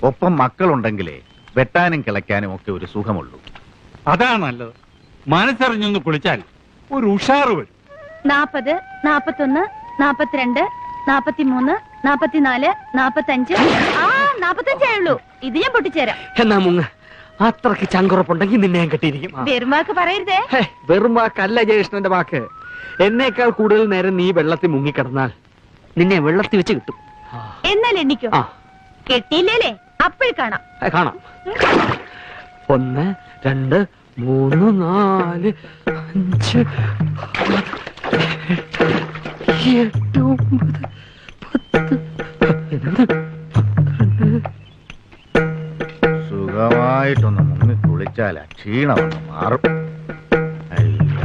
ഒപ്പം മക്കളുണ്ടെങ്കിലേ വെട്ടാനും കിളയ്ക്കാനും ഒക്കെ ഒരു സുഖമുള്ളൂ. അതാണ് നല്ലത്. മനസ്സറിഞ്ഞൊന്ന് കുളിച്ചാൽ ഒരു ഉഷാറ് വരും. 40, 41, 42, 43, 44, 45. 45 ആയുള്ളൂ. ഇത് ഞാൻ പൊട്ടിച്ചേരാം. എന്നാ മുങ്ങ. അത്രക്ക് ചങ്കുറപ്പുണ്ടെങ്കിൽ നിന്നെ ഞാൻ കെട്ടിയിരിക്കും. വെറും വാക്ക് പറയരുതേ. വെറും വാക്കല്ല ജയകൃഷ്ണന്റെ വാക്ക്. എന്നേക്കാൾ കൂടുതൽ നേരം നീ വെള്ളത്തിൽ മുങ്ങിക്കിടന്നാൽ നിന്നെ വെള്ളത്തിൽ വെച്ച് കിട്ടും. എന്നാൽ എണ്ണിക്കോ. കെട്ടിയില്ലേ അപ്പോൾ കാണാം. കാണാം. 1, 2, 3, 4, 5, 7, 8, 9, 10. സുഖമായിട്ടൊന്ന് മുങ്ങി കുളിച്ചാൽ ക്ഷീണമൊന്ന് മാറും. അയ്യ.